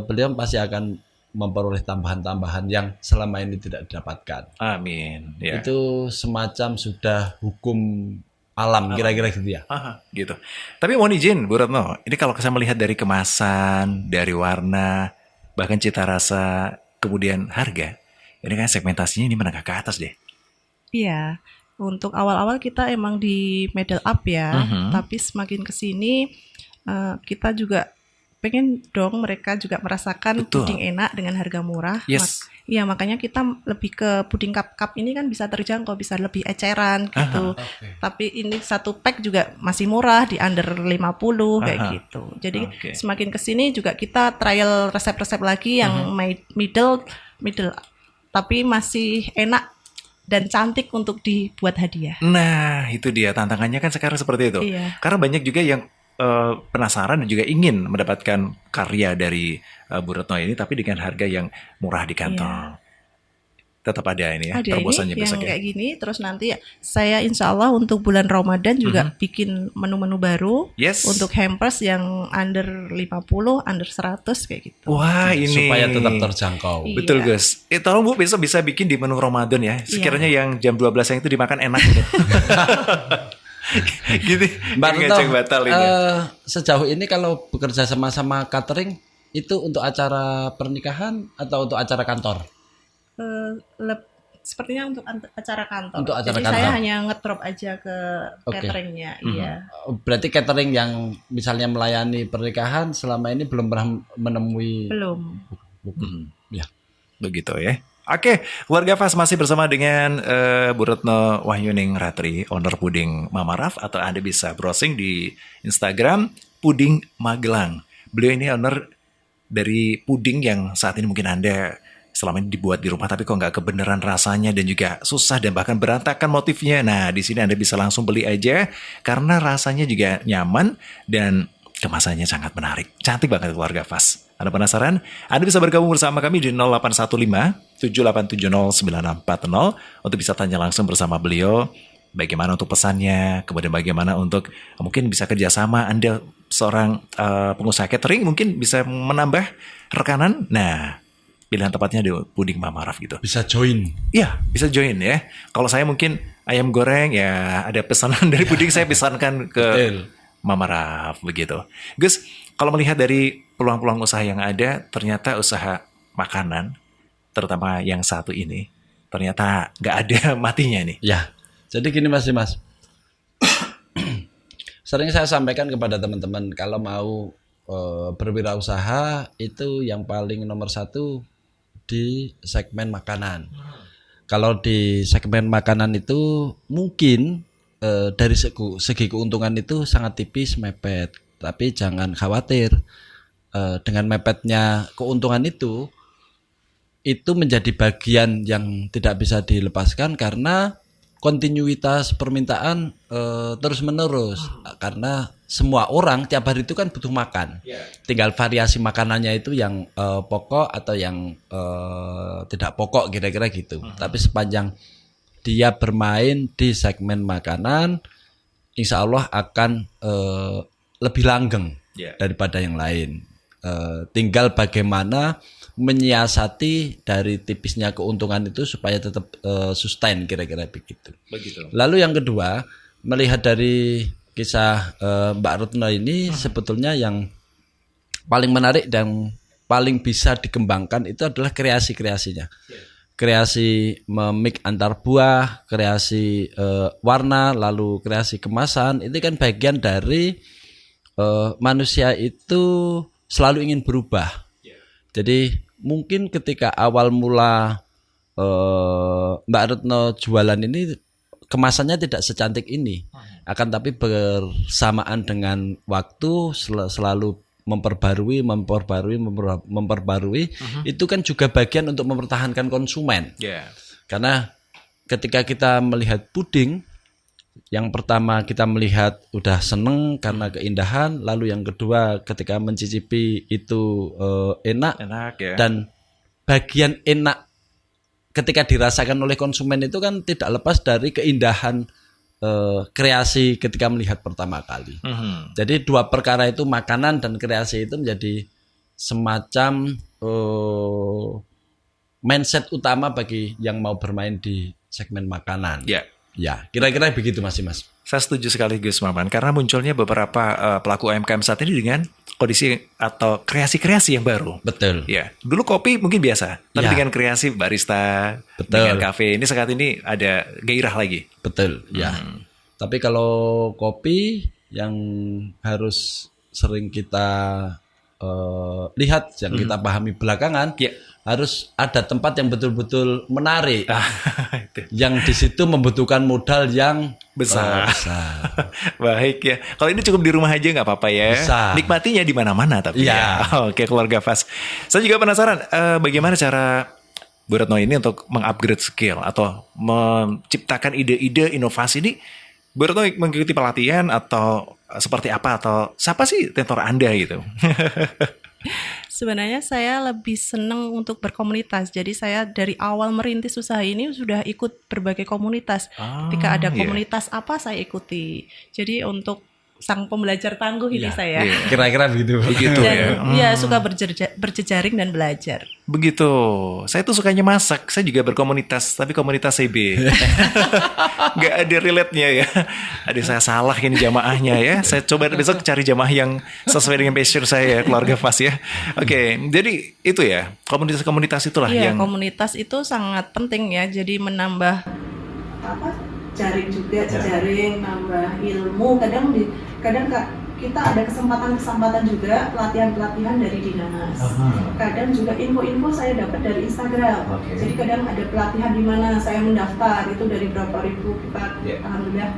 beliau pasti akan memperoleh tambahan-tambahan yang selama ini tidak didapatkan. Amin. Ya. Itu semacam sudah hukum alam, kira-kira gitu ya. Gitu. Tapi mohon izin Bu Retno, ini kalau saya melihat dari kemasan, dari warna, bahkan cita rasa, kemudian harga, ini kan segmentasinya ini menengah ke atas deh. Iya, untuk awal-awal kita emang di middle up ya, tapi semakin kesini kita juga pengen dong mereka juga merasakan puding enak dengan harga murah. Yes. Iya, makanya kita lebih ke puding cup ini kan bisa terjangkau, bisa lebih eceran gitu. Tapi ini satu pack juga masih murah di under 50 kayak gitu. Jadi semakin kesini juga kita trial resep-resep lagi yang middle tapi masih enak dan cantik untuk dibuat hadiah. Nah, itu dia tantangannya kan sekarang seperti itu. Iya. Karena banyak juga yang penasaran dan juga ingin mendapatkan karya dari Bu Retno ini, tapi dengan harga yang murah di kantong. Tetap ada ini ya, terobosannya yang besok ya. kayak gini. Terus nanti saya insya Allah untuk bulan Ramadan juga bikin menu-menu baru untuk hampers yang under 50, under 100 kayak gitu. Wah, ini supaya tetap terjangkau. Betul Gus. Tolong Bu besok bisa bikin di menu Ramadan ya. Sekiranya yang jam 12 yang itu dimakan enak gitu. Gitu. Mbak Retno, batal ini. Sejauh ini kalau bekerja sama catering itu untuk acara pernikahan atau untuk acara kantor? Sepertinya untuk acara kantor. Untuk acara Jadi kantor. saya hanya ngedrop aja ke cateringnya. Iya. Berarti catering yang misalnya melayani pernikahan selama ini belum pernah menemui. Belum. Ya. Begitu ya. Oke, warga Fas masih bersama dengan Bu Retno Wahyuning Ratri, owner Puding Mama Raf, atau Anda bisa browsing di Instagram Puding Magelang. Beliau ini owner dari puding yang saat ini mungkin Anda selama ini dibuat di rumah tapi kok nggak kebenaran rasanya dan juga susah dan bahkan berantakan motifnya. Nah, di sini Anda bisa langsung beli aja karena rasanya juga nyaman dan kemasannya sangat menarik. Cantik banget keluarga Fas. Anda penasaran? Anda bisa bergabung bersama kami di 0815-7870-9640 untuk bisa tanya langsung bersama beliau. Bagaimana untuk pesannya, kemudian bagaimana untuk mungkin bisa kerjasama Anda seorang pengusaha catering mungkin bisa menambah rekanan. Nah, pilihan tepatnya di Puding Mama Raf gitu. Bisa join. Iya, bisa join ya. Kalau saya mungkin ayam goreng ya ada pesanan dari Puding saya pesankan ke Mama Raf begitu. Gus, kalau melihat dari peluang-peluang usaha yang ada, ternyata usaha makanan, terutama yang satu ini, ternyata nggak ada matinya nih. Ya, jadi gini Mas Dimas. Sering saya sampaikan kepada teman-teman, kalau mau berwirausaha itu yang paling nomor 1 di segmen makanan. Kalau di segmen makanan itu mungkin dari segi keuntungan itu sangat tipis, mepet. Tapi jangan khawatir, dengan mepetnya keuntungan itu menjadi bagian yang tidak bisa dilepaskan karena kontinuitas permintaan terus menerus. Karena semua orang tiap hari itu kan butuh makan. Tinggal variasi makanannya itu yang pokok atau yang tidak pokok, kira-kira gitu. Tapi sepanjang dia bermain di segmen makanan, insya Allah akan lebih langgeng daripada yang lain. Tinggal bagaimana menyiasati dari tipisnya keuntungan itu supaya tetap sustain, kira-kira begitu. Lalu yang kedua, melihat dari kisah Mbak Retno ini, sebetulnya yang paling menarik dan paling bisa dikembangkan itu adalah kreasi-kreasinya. Kreasi memik antar buah, kreasi warna, lalu kreasi kemasan, itu kan bagian dari manusia itu selalu ingin berubah. Jadi mungkin ketika awal mula Mbak Retno jualan ini kemasannya tidak secantik ini, akan tapi bersamaan dengan waktu selalu memperbarui, itu kan juga bagian untuk mempertahankan konsumen. Karena ketika kita melihat puding, yang pertama kita melihat udah seneng karena keindahan, lalu yang kedua ketika mencicipi itu enak ya. Dan bagian enak ketika dirasakan oleh konsumen itu kan tidak lepas dari keindahan kreasi ketika melihat pertama kali. Jadi dua perkara itu, makanan dan kreasi, itu menjadi semacam mindset utama bagi yang mau bermain di segmen makanan. Ya, kira-kira begitu Mas. Saya setuju sekali Gus Maman, karena munculnya beberapa pelaku UMKM saat ini dengan kondisi atau kreasi-kreasi yang baru. Betul. Ya, dulu kopi mungkin biasa, tapi dengan kreasi barista, dengan kafe ini saat ini ada gairah lagi. Betul. Ya. Tapi kalau kopi yang harus sering kita lihat, yang kita pahami belakangan, harus ada tempat yang betul-betul menarik, yang di situ membutuhkan modal yang besar. Baik ya. Kalau ini cukup di rumah aja nggak apa-apa ya. Bisa. Nikmatinya di mana-mana tapi ya. Oke, keluarga Fas. Saya juga penasaran bagaimana cara Bu Retno ini untuk mengupgrade skill atau menciptakan ide-ide inovasi ini. Bu Retno mengikuti pelatihan atau seperti apa, atau siapa sih mentor Anda gitu? Sebenarnya saya lebih senang untuk berkomunitas. Jadi saya dari awal merintis usaha ini sudah ikut berbagai komunitas. Ketika ada komunitas apa saya ikuti. Jadi untuk sang pembelajar tangguh ini saya. Kira-kira begitu. Dan suka berjejaring dan belajar. Begitu. Saya tuh sukanya masak. Saya juga berkomunitas, tapi komunitas CB. Gak ada relate-nya ya. Aduh, saya salah ini jamaahnya ya. Saya coba besok cari jamaah yang sesuai dengan passion saya, keluarga Fas ya. Oke, jadi itu ya, komunitas-komunitas itulah yang... komunitas itu sangat penting ya. Jadi menambah jaring juga, jejaring, nambah ilmu. Kadang kita ada kesempatan juga pelatihan dari dinas. Kadang juga info-info saya dapat dari Instagram. Jadi kadang ada pelatihan di mana saya mendaftar, itu dari berapa ribu kita alhamdulillah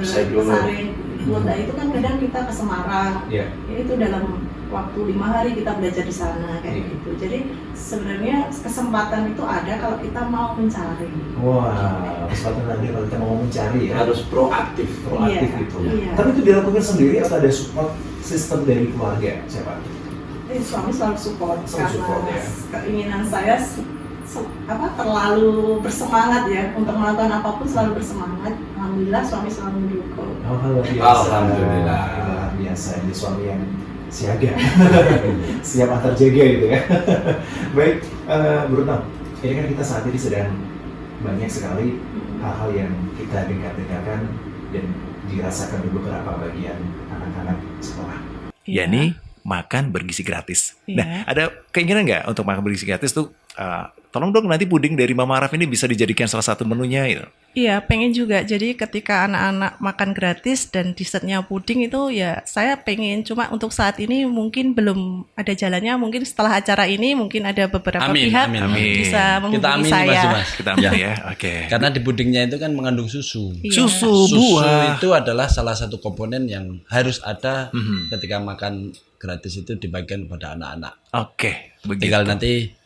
saring. Nah itu kan kadang kita ke Semarang, itu dalam waktu 5 hari kita belajar di sana kayak gitu. Jadi sebenarnya kesempatan itu ada kalau kita mau mencari. Wah, kesempatan ada kalau kita mau mencari ya. Harus proaktif gitu. Iya. Tapi itu dilakukan sendiri atau ada support sistem dari keluarga siapa? Suami selalu support karena ya. keinginan saya terlalu bersemangat ya untuk melakukan apapun, selalu bersemangat. Alhamdulillah suami selalu mendukung. Alhamdulillah. Luar biasa, ini suami yang siaga, siap antar jaga gitu ya. Baik, Bu Retno, ini kan kita saat ini sedang banyak sekali hal-hal yang kita dengarkan dan dirasakan di beberapa bagian anak-anak sekolah. Yakni makan bergizi gratis. Nah, ada keinginan nggak untuk makan bergizi gratis tuh? Tolong dong nanti puding dari Mama Araf ini bisa dijadikan salah satu menunya gitu. Iya, pengen juga. Jadi ketika anak-anak makan gratis dan dessertnya puding itu ya saya pengen. Cuma untuk saat ini mungkin belum ada jalannya. Mungkin setelah acara ini mungkin ada beberapa pihak bisa menghubungi saya. Mas. Kita amin ya. Oke. Karena di pudingnya itu kan mengandung susu. Susu buah. Itu adalah salah satu komponen yang harus ada ketika makan gratis itu dibagikan kepada anak-anak. Oke, begitu. Tinggal nanti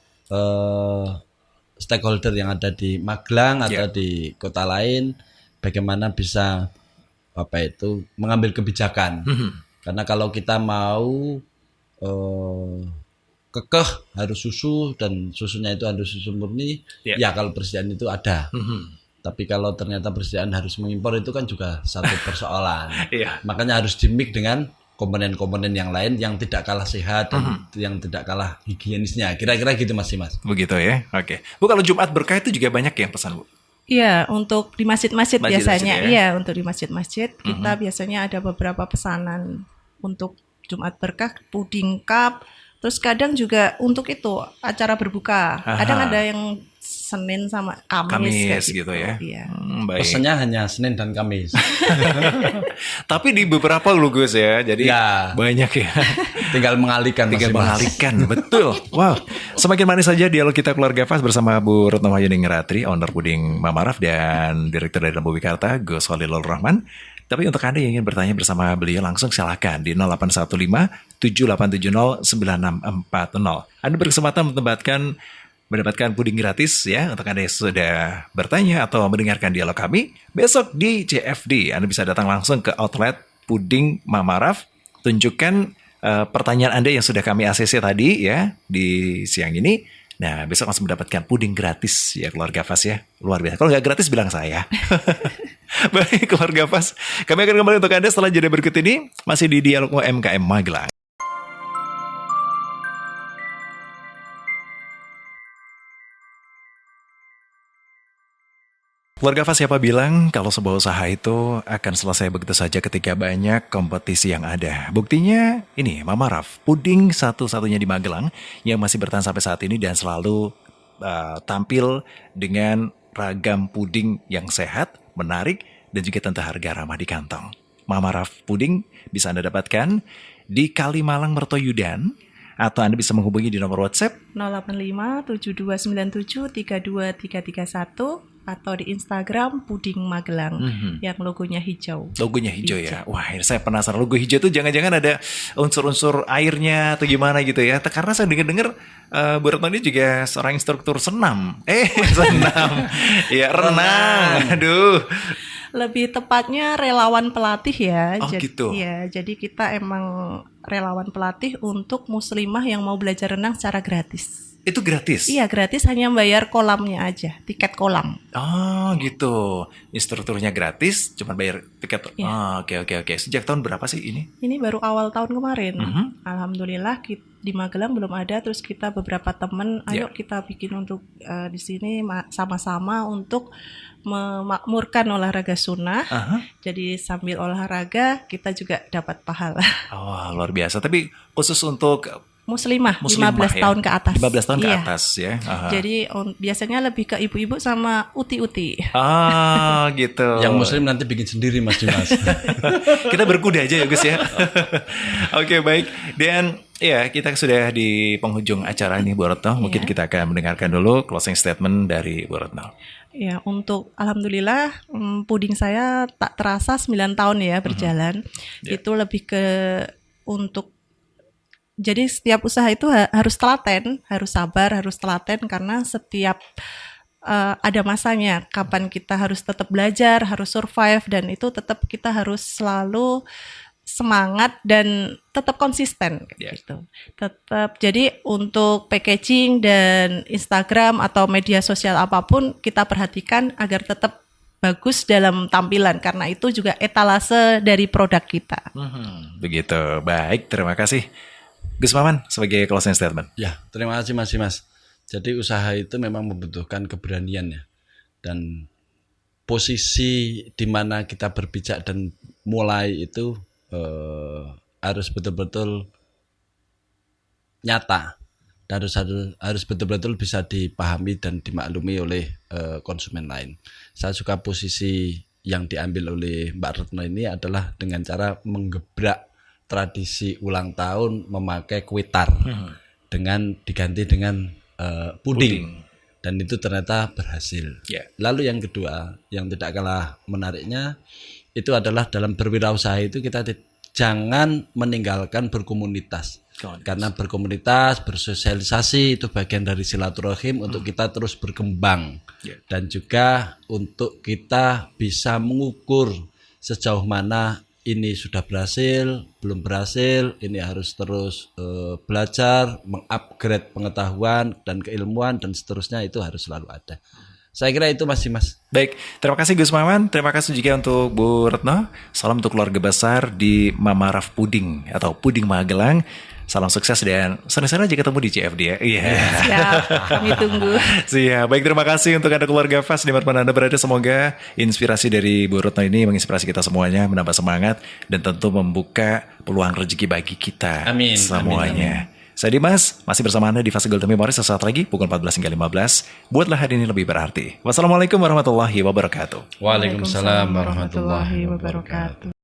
stakeholder yang ada di Magelang atau di kota lain bagaimana bisa mengambil kebijakan. Karena kalau kita mau kekeh harus susu dan susunya itu harus susu murni, ya kalau persediaan itu ada. Tapi kalau ternyata persediaan harus mengimpor itu kan juga satu persoalan. Iya. Makanya harus dimix dengan komponen-komponen yang lain yang tidak kalah sehat dan yang tidak kalah higienisnya. Kira-kira gitu Mas Dimas. Begitu ya. Oke. Bu, kalau Jumat berkah itu juga banyak yang pesan, Bu. Iya, untuk di masjid-masjid Masjid-masjid biasanya. ya? Iya, untuk di masjid-masjid kita biasanya ada beberapa pesanan untuk Jumat berkah, puding cup. Terus kadang juga untuk itu acara berbuka. Kadang Aha. ada yang Senin sama Kamis, kayak Kamis gitu ya. Iya. Baik. Pesannya hanya Senin dan Kamis. Tapi di beberapa lu Gus ya. Jadi Ya. banyak ya. Tinggal mengalihkan Mas Tinggal Dimas. mengalihkan, betul. Wow, semakin manis saja dialog kita keluarga Fas bersama Bu Retno Mayuning Ratri, owner puding Mamaraf dan direktur dari Lembu Wikarta, Gus Holilul Rahman. Tapi untuk Anda yang ingin bertanya bersama beliau langsung silakan di 0815 7870 9640. Anda berkesempatan mendapatkan puding gratis ya untuk Anda yang sudah bertanya atau mendengarkan dialog kami. Besok di CFD Anda bisa datang langsung ke outlet puding Mamaraf, tunjukkan pertanyaan Anda yang sudah kami ACC tadi ya di siang ini. Nah, besok langsung mendapatkan puding gratis ya keluarga Fas ya. Luar biasa. Kalau nggak gratis bilang saya. Baik keluarga Fas. Kami akan kembali untuk Anda setelah jeda berikut ini. Masih di Dialog UMKM Magelang. Keluarga Fas, siapa bilang kalau sebuah usaha itu akan selesai begitu saja ketika banyak kompetisi yang ada? Buktinya ini Mamaraf, puding satu-satunya di Magelang yang masih bertahan sampai saat ini dan selalu tampil dengan ragam puding yang sehat, menarik, dan juga tentu harga ramah di kantong. Mamaraf puding bisa Anda dapatkan di Kalimalang Mertoyudan, atau Anda bisa menghubungi di nomor WhatsApp 085 7297 32331 atau di Instagram Puding Magelang yang logonya hijau. Logonya hijau ya. Wah, saya penasaran logo hijau itu jangan-jangan ada unsur-unsur airnya atau gimana gitu ya. Karena saya dengar-dengar Bu Retno ini juga seorang instruktur senam. Senam. Ya, renang. Aduh. Lebih tepatnya relawan pelatih ya. Oh, gitu. Iya, jadi kita emang relawan pelatih untuk muslimah yang mau belajar renang secara gratis. Itu gratis? Iya, gratis, hanya bayar kolamnya aja, tiket kolam. Oh, gitu. Instrukturnya gratis, cuma bayar tiket. Iya. Oh, oke. Sejak tahun berapa sih ini? Ini baru awal tahun kemarin. Mhm. Alhamdulillah di Magelang belum ada, terus kita beberapa teman, ayo kita bikin untuk di sini sama-sama untuk memakmurkan olahraga sunnah. Aha. Jadi sambil olahraga kita juga dapat pahala. Oh, luar biasa. Tapi khusus untuk Muslimah 15 ya? tahun ke atas. 15 tahun ke Iya. atas ya. Aha. Jadi biasanya lebih ke ibu-ibu sama uti-uti. Ah, gitu. Yang muslim nanti bikin sendiri Mas Dimas. Kita berkuda aja ya Gus ya. Oke, baik. Dan ya, kita sudah di penghujung acara ini Bu Retno. Mungkin kita akan mendengarkan dulu closing statement dari Bu Retno. Ya, untuk alhamdulillah puding saya tak terasa 9 tahun ya berjalan. Itu lebih ke untuk jadi setiap usaha itu harus telaten, harus sabar, harus telaten karena setiap ada masanya kapan kita harus tetap belajar, harus survive, dan itu tetap kita harus selalu semangat dan tetap konsisten gitu. Tetap, jadi untuk packaging dan Instagram atau media sosial apapun kita perhatikan agar tetap bagus dalam tampilan karena itu juga etalase dari produk kita. Begitu. Baik, terima kasih. Gus Maman sebagai closing statement. Ya, terima kasih Mas Dimas. Jadi usaha itu memang membutuhkan keberanian ya. Dan posisi di mana kita berpijak dan mulai itu harus betul-betul nyata. Dan harus betul-betul bisa dipahami dan dimaklumi oleh konsumen lain. Saya suka posisi yang diambil oleh Mbak Retno ini adalah dengan cara menggebrak tradisi ulang tahun memakai kue tar dengan diganti dengan puding. Dan itu ternyata berhasil. Lalu yang kedua yang tidak kalah menariknya itu adalah dalam berwirausaha itu kita jangan meninggalkan berkomunitas. Karena berkomunitas, bersosialisasi itu bagian dari silaturahim untuk kita terus berkembang. Dan juga untuk kita bisa mengukur sejauh mana ini sudah berhasil, belum berhasil, ini harus terus belajar, mengupgrade pengetahuan dan keilmuan dan seterusnya itu harus selalu ada. Saya kira itu masih Mas. Baik, terima kasih Gus Maman, terima kasih juga untuk Bu Retno. Salam untuk keluarga besar di Mama Raf Puding atau Puding Magelang. Salam sukses dan senang-senang aja ketemu di CFD ya. Iya. Siap, kami tunggu. Siap, baik terima kasih untuk Anda keluarga Fast dimanapun Anda berada. Semoga inspirasi dari Bu Retno ini menginspirasi kita semuanya, menambah semangat dan tentu membuka peluang rezeki bagi kita Amin, semuanya. amin. Saya Dimas, masih bersama Anda di Fase Golden Memory sesaat lagi pukul 14 hingga 15. Buatlah hari ini lebih berarti. Wassalamualaikum warahmatullahi wabarakatuh. Waalaikumsalam warahmatullahi wabarakatuh.